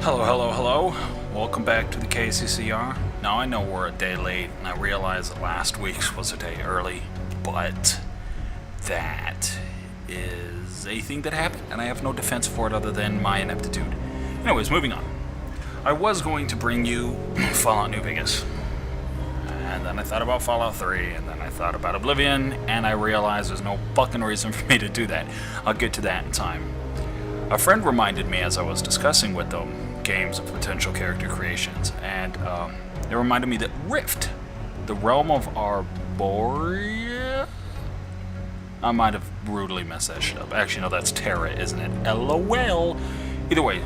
Hello, hello, hello. Welcome back to the KCCR. Now I know we're a day late, and I realize that last week's was a day early, but that is a thing that happened, and I have no defense for it other than my ineptitude. Anyways, moving on. I was going to bring you Fallout New Vegas, and then I thought about Fallout 3, and then I thought about Oblivion, and I realized there's no fucking reason for me to do that. I'll get to that in time. A friend reminded me as I was discussing with them games of potential character creations, and it reminded me that Rift, the realm of Arborea, I might have brutally messed that shit up. Actually, no, that's Terra, isn't it? LOL. Either way,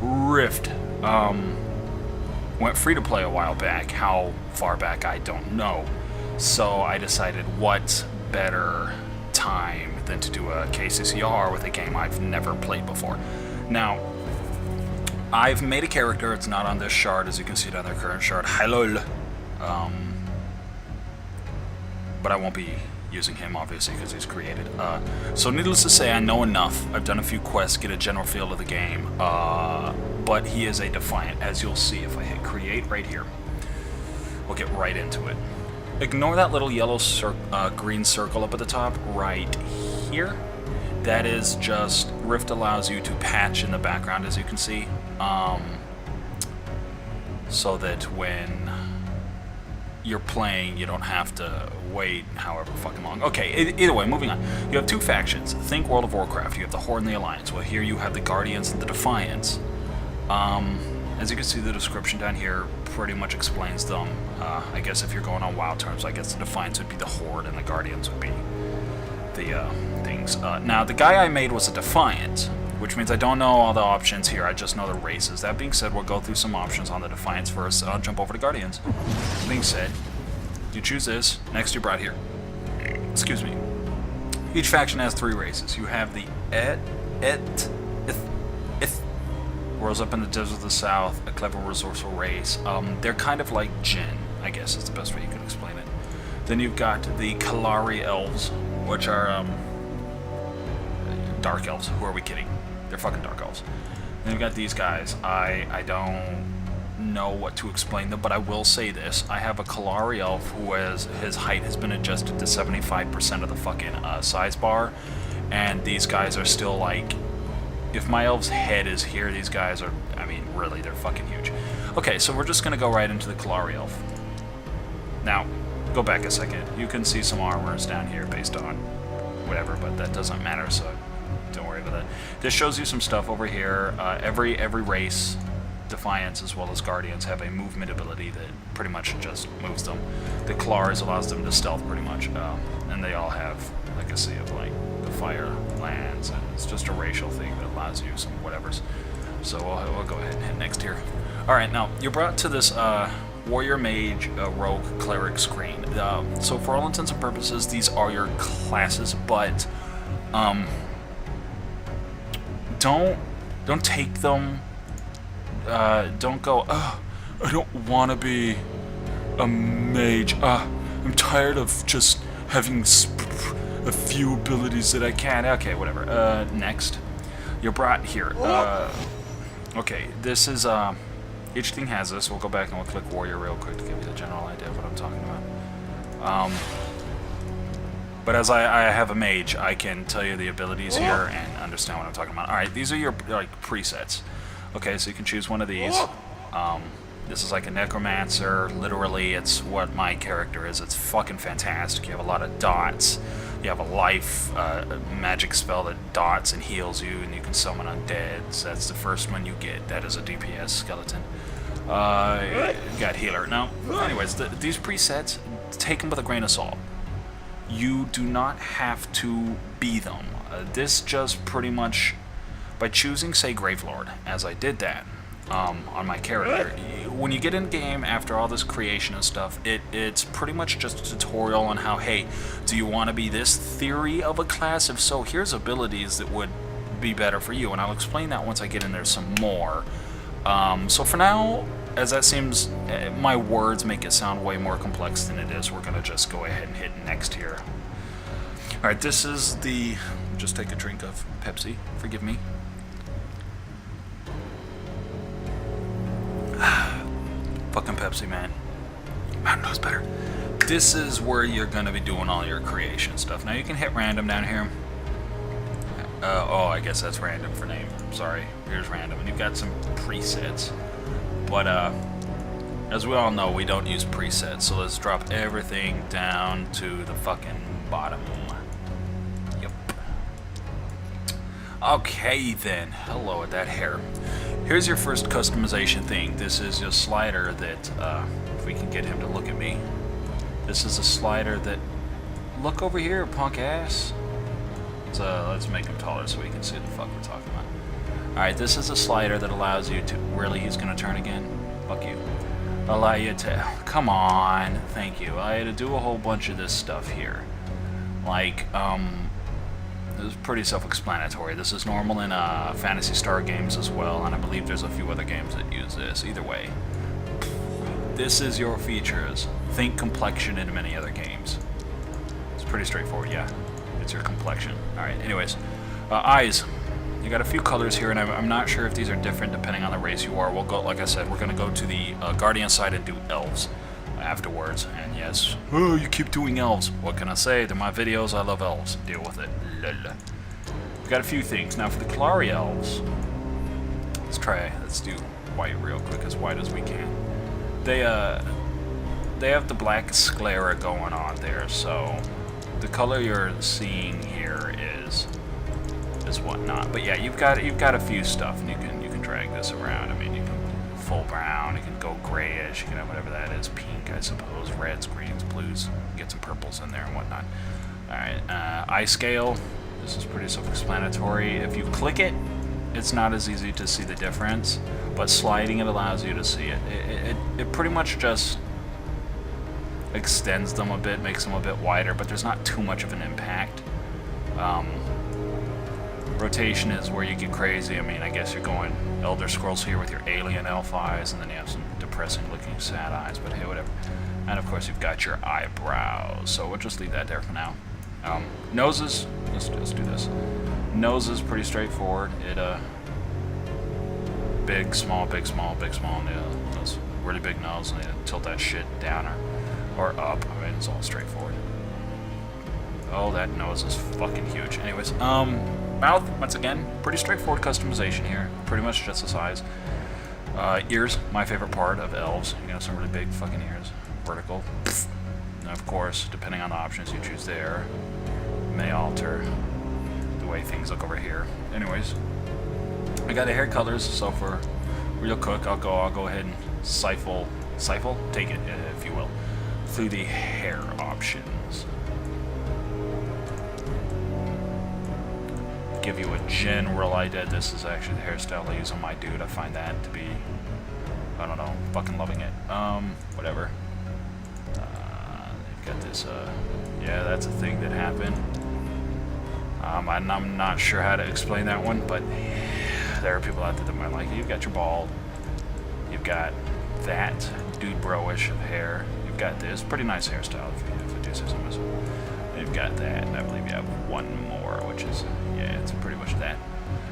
Rift went free to play a while back. How far back, I don't know. So I decided what better time than to do a KCCR with a game I've never played before. Now, I've made a character. It's not on this shard, as you can see it on their current shard. Hello. But I won't be using him, obviously, because he's created. So needless to say, I know enough. I've done a few quests, get a general feel of the game. But he is a Defiant, as you'll see if I hit create right here. We'll get right into it. Ignore that little yellow green circle up at the top right here. That is just, Rift allows you to patch in the background, as you can see, so that when you're playing, you don't have to wait however fucking long. Okay, either way, moving on. You have two factions. Think World of Warcraft. You have the Horde and the Alliance. Well, here you have the Guardians and the Defiants. As you can see, the description down here pretty much explains them. I guess if you're going on WoW terms, I guess the Defiants would be the Horde and the Guardians would be the things. Now, the guy I made was a Defiant, which means I don't know all the options here. I just know the races. That being said, we'll go through some options on the Defiants first. I'll jump over to Guardians. That being said, you choose this. Next, you're brought here. Excuse me. Each faction has three races. You have the rose up in the desert of the south, a clever, resourceful race. They're kind of like Jinn, I guess is the best way you can explain it. Then you've got the Kalari Elves, which are Dark Elves. Who are we kidding? They're fucking Dark Elves. Then you've got these guys. I don't know what to explain them, but I will say this. I have a Kalari Elf who his height has been adjusted to 75% of the fucking size bar, and these guys are still like, if my elf's head is here, these guys are, I mean, really, they're fucking huge. Okay, so we're just going to go right into the Kalari Elf. Now, go back a second. You can see some armors down here based on whatever, but that doesn't matter, so don't worry about that. This shows you some stuff over here. Every race, Defiants as well as Guardians, have a movement ability that pretty much just moves them. The Kalars allows them to stealth pretty much, and they all have legacy of like the fire lands, and it's just a racial thing that allows you some whatevers. So we'll go ahead and hit next here. Alright, now you're brought to this warrior, mage, rogue, cleric screen. So for all intents and purposes, these are your classes, but don't take them. Don't go, I don't want to be a mage. I'm tired of just having a few abilities that I can't. Okay, whatever. Next. You're brought here. Okay, this is, each thing has this. We'll go back and we'll click warrior real quick to give you the general idea of what I'm talking about. But as I have a mage, I can tell you the abilities here and understand what I'm talking about. Alright, these are your, like, presets. Okay, so you can choose one of these. This is like a necromancer. Literally, it's what my character is. It's fucking fantastic. You have a lot of dots. You have a life magic spell that dots and heals you, and you can summon undead. So that's the first one you get. That is a DPS skeleton. Got healer. Now, anyways, these presets, take them with a grain of salt. You do not have to be them. This just pretty much, by choosing, say, Gravelord, as I did that on my character, when you get in game after all this creation and stuff, it's pretty much just a tutorial on how, hey, do you want to be this theory of a class? If so, here's abilities that would be better for you, and I'll explain that once I get in there some more. So for now, as that seems, my words make it sound way more complex than it is. We're going to just go ahead and hit next here. Alright, this is the... Just take a drink of Pepsi. Forgive me. Fucking Pepsi, man. Mountain Dew's better. This is where you're gonna be doing all your creation stuff. Now you can hit random down here. Oh, I guess that's random for name. Sorry, here's random. And you've got some presets. But as we all know, we don't use presets. So let's drop everything down to the fucking bottom. Yep. Okay then. Hello with that hair. Here's your first customization thing. This is your slider that, if we can get him to look at me. This is a slider that... Look over here, punk ass. Let's make him taller so we can see what the fuck we're talking about. Alright, this is a slider that allows you to... Really, he's gonna turn again? Fuck you. Allow you to... Come on. Thank you. I had to do a whole bunch of this stuff here. Like, this is pretty self-explanatory. This is normal in Phantasy Star games as well, and I believe there's a few other games that use this. Either way, this is your features. Think complexion in many other games. It's pretty straightforward, yeah. It's your complexion. Alright, anyways. Eyes. You got a few colors here, and I'm not sure if these are different depending on the race you are. We'll go, like I said, we're going to go to the Guardian side and do elves afterwards. And yes, oh, you keep doing elves. What can I say? They're my videos. I love elves. Deal with it. We've got a few things. Now for the Kalari elves, let's do white real quick, as white as we can. They have the black sclera going on there, so the color you're seeing here is whatnot. But yeah, you've got a few stuff, and you can drag this around. I mean, you can full brown, you can go grayish, you can have whatever that is, pink, I suppose, reds, greens, blues, get some purples in there and whatnot. Alright, eye scale. This is pretty self-explanatory. If you click it, it's not as easy to see the difference, but sliding it allows you to see it. It pretty much just extends them a bit, makes them a bit wider, but there's not too much of an impact. Rotation is where you get crazy. I mean, I guess you're going Elder Scrolls here with your alien elf eyes, and then you have some depressing looking sad eyes, but hey, whatever. And of course you've got your eyebrows, so we'll just leave that there for now. Noses, let's do this. Nose is pretty straightforward. Big, small, big, small, big, small. That's really big nose, and you tilt that shit down or up. I mean, it's all straightforward. Oh, that nose is fucking huge. Anyways, mouth, once again, pretty straightforward customization here. Pretty much just the size. Ears, my favorite part of elves. You got some really big fucking ears. Vertical. And of course, depending on the options you choose there, may alter the way things look over here. Anyways, I got the hair colors, so for real quick, I'll go ahead and siphon, take it, if you will, through the hair options. Give you a general idea. This is actually the hairstyle I use on my dude. I find that to be, I don't know, fucking loving it. Whatever. Got this, yeah, that's a thing that happened. I'm not sure how to explain that one, but there are people out there that might like it. You've got your bald. You've got that dude bro-ish of hair. You've got this pretty nice hairstyle, if I do say so myself. You've got that, and I believe you have one more, which is, yeah, it's pretty much that.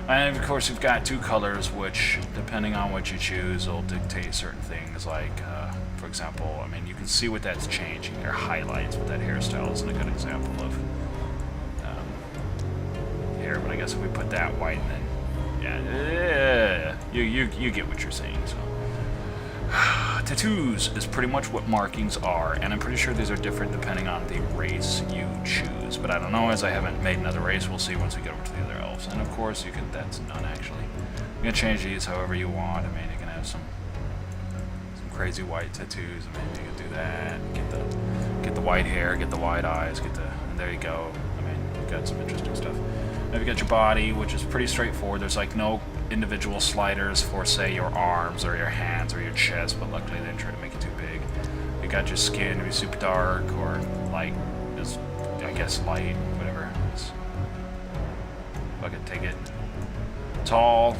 And of course, you've got two colors, which, depending on what you choose, will dictate certain things. Like, for example, I mean, you can see what that's changing. Their highlights, but that hairstyle isn't a good example of hair. But I guess if we put that white, then yeah, you get what you're saying. So. Tattoos is pretty much what markings are, and I'm pretty sure these are different depending on the race you choose. But I don't know, as I haven't made another race. We'll see once we get over to the other elves. And of course, that's none actually. You can change these however you want. I mean, you can have some crazy white tattoos. I mean, you can do that. Get the white hair, get the white eyes, and there you go. I mean, you've got some interesting stuff. Now you got your body, which is pretty straightforward. There's like no individual sliders for, say, your arms or your hands or your chest, but luckily they didn't try to make it too big. You got your skin to be super dark or light, just, I guess, light, whatever. Just fucking take it. Tall,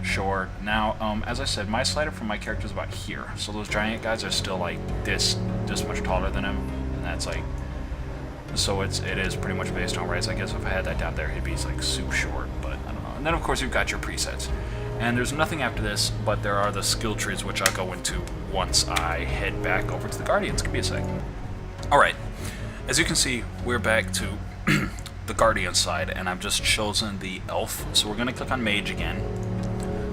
short. Now, as I said, my slider for my character is about here, so those giant guys are still like this much taller than him, and that's like, so it is pretty much based on race. I guess if I had that down there, he'd be like super short, but I don't know. And then of course you've got your presets. And there's nothing after this, but there are the skill trees, which I'll go into once I head back over to the Guardians. Give me a sec. Alright, as you can see, we're back to the Guardian side, and I've just chosen the Elf. So we're going to click on Mage again,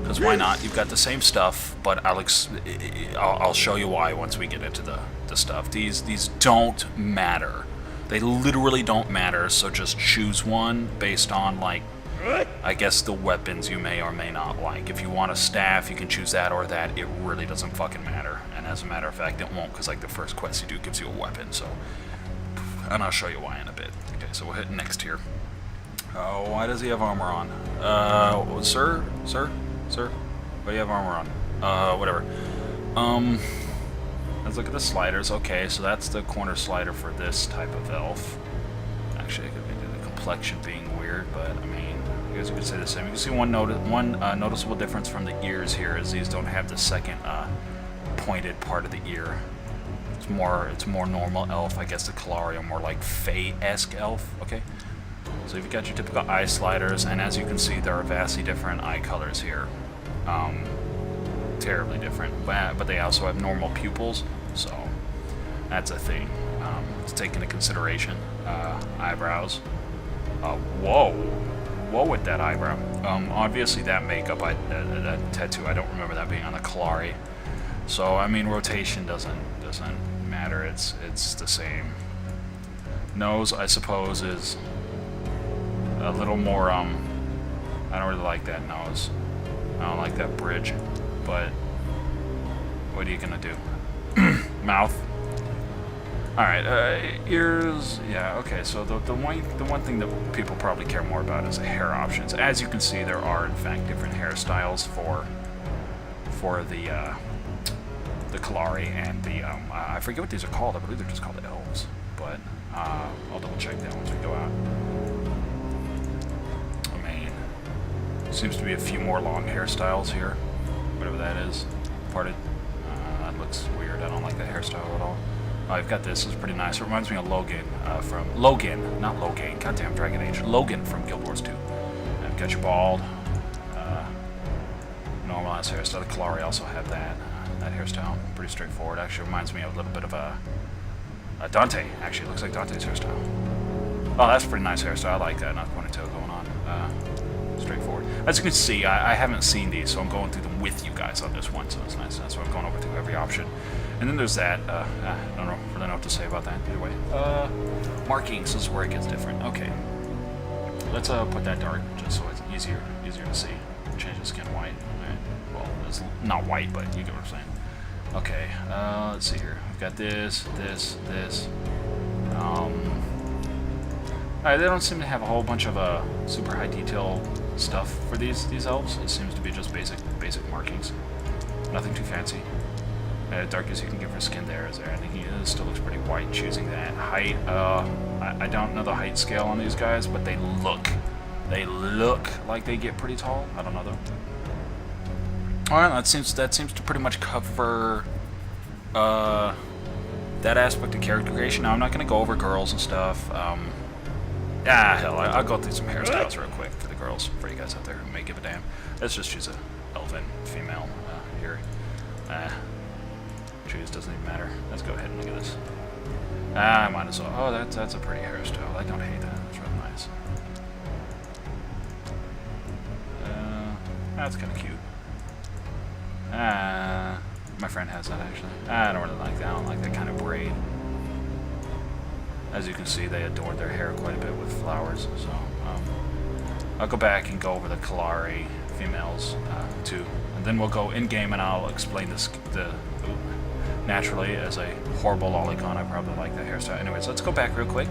because why not? You've got the same stuff, but I'll show you why once we get into the stuff. These don't matter. They literally don't matter, so just choose one based on, like, I guess the weapons you may or may not like. If you want a staff, you can choose that or that. It really doesn't fucking matter. And as a matter of fact, it won't, because like the first quest you do gives you a weapon. So, and I'll show you why in a bit. Okay, so we'll hit next here. Oh, why does he have armor on? Sir, why do you have armor on? Whatever. Let's look at the sliders. Okay, so that's the corner slider for this type of elf. Actually, I could make the complexion being weird, but I mean, I guess you could say the same. You can see one noticeable difference from the ears here is these don't have the second pointed part of the ear. It's more normal elf. I guess the Kalari are more like Fae-esque elf. Okay, so you've got your typical eye sliders, and as you can see, there are vastly different eye colors here. Terribly different, but they also have normal pupils, so that's a thing to take into consideration. Eyebrows. Whoa with that eyebrow. Obviously that makeup, that tattoo, I don't remember that being on the Kalari. So I mean, rotation doesn't matter. It's the same. Nose, I suppose, is a little more. I don't really like that nose. I don't like that bridge. But what are you gonna do? Mouth. All right, ears. Yeah, okay. So the one thing that people probably care more about is the hair options. As you can see, there are in fact different hairstyles for the Kalari and the I forget what these are called. I believe they're just called elves. But I'll double check that once we go out. I mean, seems to be a few more long hairstyles here. Whatever that is, parted. That looks weird. I don't like that hairstyle at all. I've got this. It's pretty nice. It reminds me of Logan from Logan, not Logan. Goddamn Dragon Age. Logan from Guild Wars 2. I've got your bald, normalized hairstyle. The Kalari also have that hairstyle. Pretty straightforward. Actually, reminds me of a little bit of a Dante. Actually, it looks like Dante's hairstyle. Oh, that's a pretty nice hairstyle. I like that. Not ponytail going on. Straightforward. As you can see, I haven't seen these, so I'm going through them with you guys on this one, so it's nice. That's why I'm going over through every option. And then there's that. I don't really know what to say about that. Either way. Markings is where it gets different. Okay. Let's put that dark, just so it's easier to see. Change the skin white. Right. Well, it's not white, but you get what I'm saying. Okay. Let's see here. We've got this. They don't seem to have a whole bunch of super high detail stuff for these elves. It seems to be just basic markings. Nothing too fancy. Darkest you can give her skin there. Is there anything? It still looks pretty white. Choosing that height. I don't know the height scale on these guys, but they look like they get pretty tall. I don't know though. All right, that seems to pretty much cover that aspect of character creation. Now I'm not gonna go over girls and stuff. Hell, I'll go through some hairstyles real quick for the girls, for you guys out there who may give a damn. Let's just choose a elven female here. Choose, doesn't even matter. Let's go ahead and look at this. I might as well. Oh, that's a pretty hairstyle. I don't hate that. That's really nice. That's kind of cute. My friend has that actually. I don't really like that. I don't like that kind of braid. As you can see, they adorned their hair quite a bit with flowers. So I'll go back and go over the Kalari females too, and then we'll go in game and I'll explain this. Naturally, as a horrible lolicon, I probably like that hairstyle. Anyways, let's go back real quick.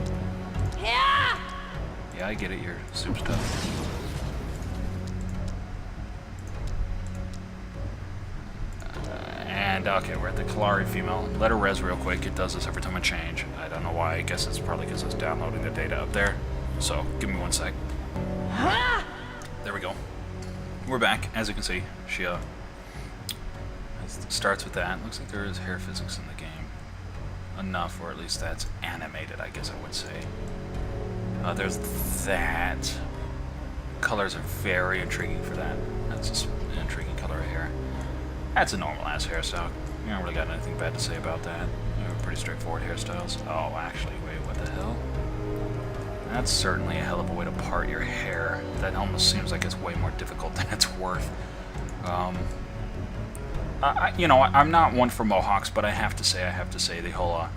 Yeah, I get it. You're soup stuff. And okay, we're at the Kalari female. Let her res real quick. It does this every time I change. I don't know why. I guess it's probably because it's downloading the data up there. So give me 1 sec. There we go. We're back. As you can see, she starts with that. Looks like there is hair physics in the game. Enough, or at least that's animated, I guess I would say. There's that. Colors are very intriguing for that. That's just That's a normal-ass hairstyle. I don't really got anything bad to say about that. They're pretty straightforward hairstyles. Oh, actually, wait, what the hell? That's certainly a hell of a way to part your hair. That almost seems like it's way more difficult than it's worth. You know, I'm not one for mohawks, but I have to say, the whole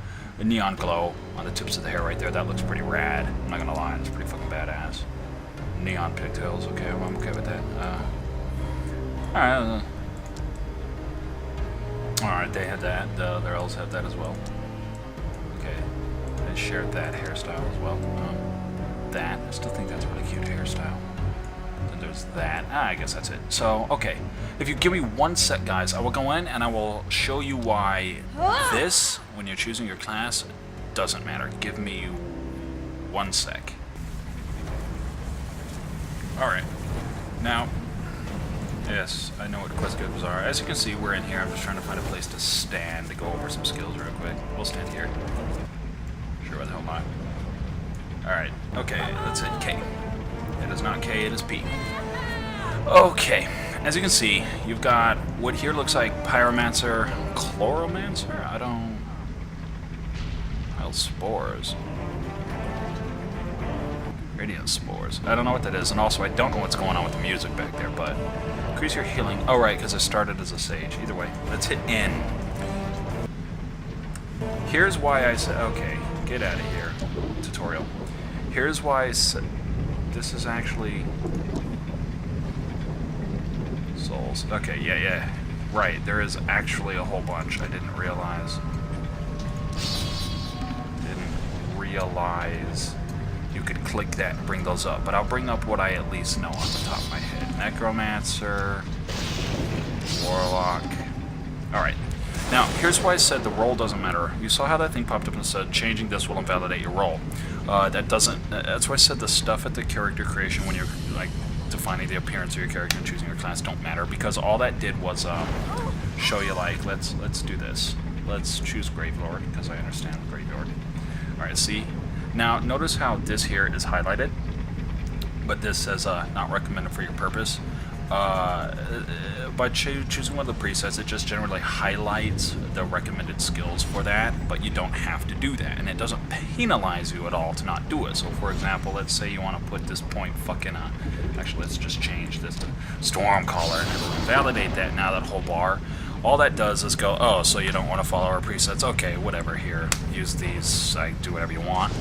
neon glow on the tips of the hair right there, that looks pretty rad. I'm not gonna lie, it's pretty fucking badass. Neon pigtails, okay, well, I'm okay with that. Alright, they had that. The other elves have that as well. Okay, they shared that hairstyle as well. That, I still think that's a really cute hairstyle. Then there's that. I guess that's it. So, okay. If you give me 1 sec, guys, I will go in and I will show you why this, when you're choosing your class, doesn't matter. Give me 1 sec. Alright. Now, yes, I know what quest givers are. As you can see, we're in here. I'm just trying to find a place to stand to go over some skills real quick. We'll stand here. Sure, where the hell am I? Alright, okay, that's it. K. It is not K, it is P. Okay, as you can see, you've got what here looks like Pyromancer, Chloromancer? I don't... Well, spores. Radiant spores. I don't know what that is, and also I don't know what's going on with the music back there, but... Increase your healing. Oh, right, because I started as a sage. Either way, let's hit N. Here's why I said... Okay, get out of here. Tutorial. Here's why I said... This is actually... Souls. Okay, yeah. Right, there is actually a whole bunch. I didn't realize. You could click that and bring those up, but I'll bring up what I at least know off the top of my head. Necromancer, Warlock. Alright, now here's why I said the roll doesn't matter. You saw how that thing popped up and said changing this will invalidate your roll. That's why I said the stuff at the character creation when you're like defining the appearance of your character and choosing your class don't matter, because all that did was show you like, let's do this. Let's choose Gravelord, because I understand Graveyard. Alright, see? Now, notice how this here is highlighted, but this says not recommended for your purpose. By choosing one of the presets, it just generally highlights the recommended skills for that, but you don't have to do that, and it doesn't penalize you at all to not do it. So, for example, let's say you want to put this point fucking, actually, let's just change this to Stormcaller, and it'll invalidate that now, that whole bar. All that does is go, oh, so you don't want to follow our presets? Okay, whatever, here, use these, do whatever you want.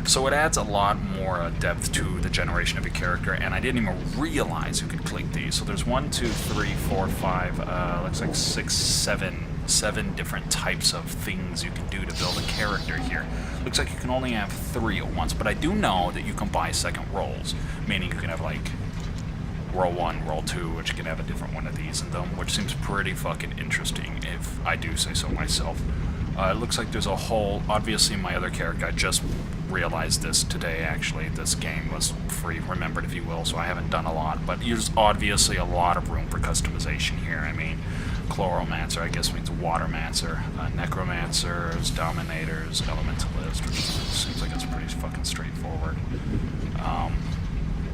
So it adds a lot more depth to the generation of your character, and I didn't even realize you could click these. So there's 1, 2, 3, 4, 5, looks like 6, 7 different types of things you can do to build a character here. Looks like you can only have 3 at once, but I do know that you can buy second rolls, meaning you can have like roll 1, roll 2, which can have a different one of these in them, which seems pretty fucking interesting, if I do say so myself. It looks like there's a whole... Obviously, my other character, I just realized this today, actually. This game was free, remembered, if you will, so I haven't done a lot. But there's obviously a lot of room for customization here. I mean, Chloromancer, I guess, means Watermancer. Necromancers, Dominators, Elementalist, which seems like it's pretty fucking straightforward.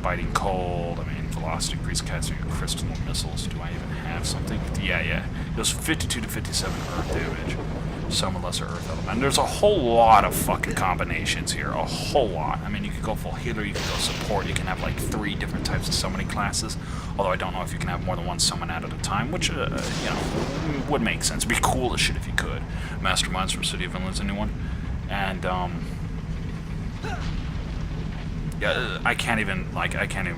Biting Cold, I mean, Velocity, Increase Casting, Crystal Missiles. Do I even have something? Yeah. It goes 52 to 57 Earth damage. Summon Lesser Earth Element. And there's a whole lot of fucking combinations here. A whole lot. I mean, you could go full healer, you could go support, you can have like 3 different types of summoning classes. Although I don't know if you can have more than one summon out at a time, which, you know, would make sense. It'd be cool as shit if you could. Masterminds from City of Villains, a new one. And, yeah, I can't even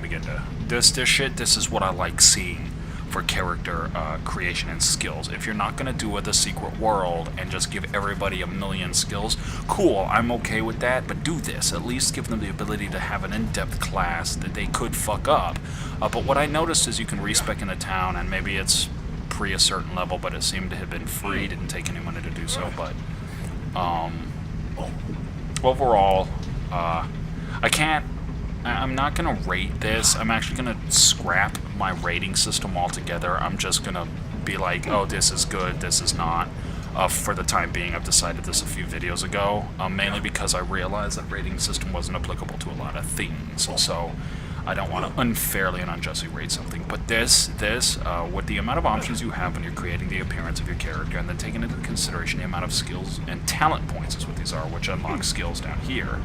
begin to... This shit, this is what I like seeing for character creation and skills. If you're not going to do the secret world and just give everybody a million skills, cool, I'm okay with that, but do this. At least give them the ability to have an in-depth class that they could fuck up. But what I noticed is you can respec in the town, and maybe it's pre a certain level, but it seemed to have been free, didn't take any money to do so, but overall, I'm not going to rate this. I'm actually going to scrap my rating system altogether. I'm just going to be like, oh, this is good, this is not. For the time being, I've decided this a few videos ago, mainly because I realized that rating system wasn't applicable to a lot of things. So I don't want to unfairly and unjustly rate something, but this, with the amount of options you have when you're creating the appearance of your character, and then taking into consideration the amount of skills and talent points is what these are, which unlock skills down here.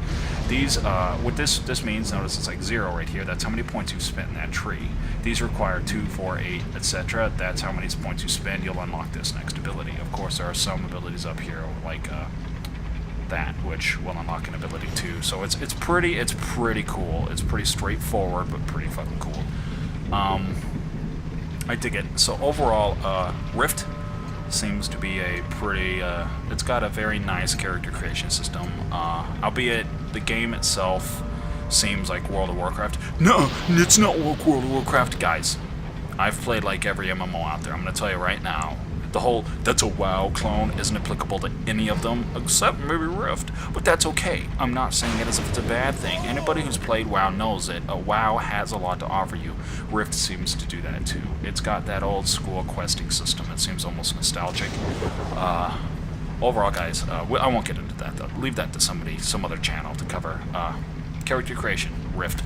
These, what this means, notice it's like 0 right here, that's how many points you've spent in that tree. These require 2, 4, 8, etc. That's how many points you spend, you'll unlock this next ability. Of course, there are some abilities up here, like, that, which will unlock an ability too. So it's pretty cool. It's pretty straightforward, but pretty fucking cool. I dig it. So overall, Rift seems to be a pretty, it's got a very nice character creation system, albeit the game itself seems like World of Warcraft. No, it's not World of Warcraft, guys. I've played like every MMO out there. I'm gonna tell you right now, the whole "that's a WoW clone" isn't applicable to any of them, except maybe Rift. But that's okay. I'm not saying it as if it's a bad thing. Anybody who's played WoW knows it. WoW has a lot to offer you. Rift seems to do that too. It's got that old school questing system. It seems almost nostalgic. Overall, guys, I won't get into that though. Leave that to some other channel to cover. Character creation, Rift.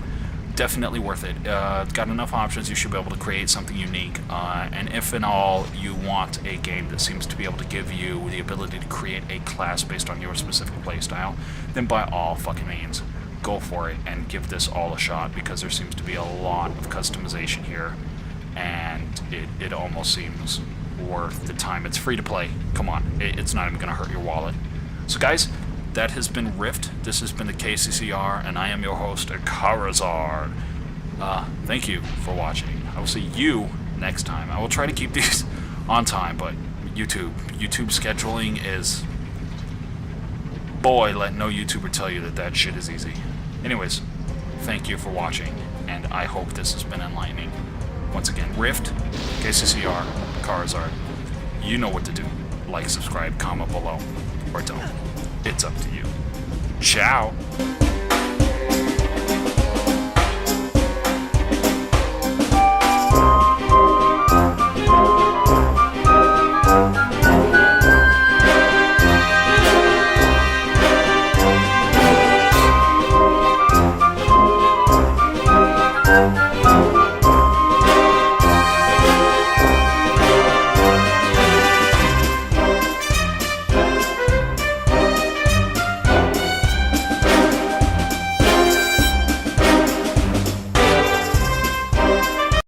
Definitely worth it. It's got enough options, you should be able to create something unique, and if in all you want a game that seems to be able to give you the ability to create a class based on your specific playstyle, then by all fucking means, go for it and give this all a shot, because there seems to be a lot of customization here, and it almost seems worth the time. It's free to play. Come on, it's not even going to hurt your wallet. So guys, that has been Rift. This has been the KCCR, and I am your host, Karazard. Thank you for watching. I will see you next time. I will try to keep these on time, but YouTube scheduling is... Boy, let no YouTuber tell you that shit is easy. Anyways, thank you for watching, and I hope this has been enlightening. Once again, Rift, KCCR, Karazard. You know what to do. Like, subscribe, comment below, or don't. It's up to you. Ciao.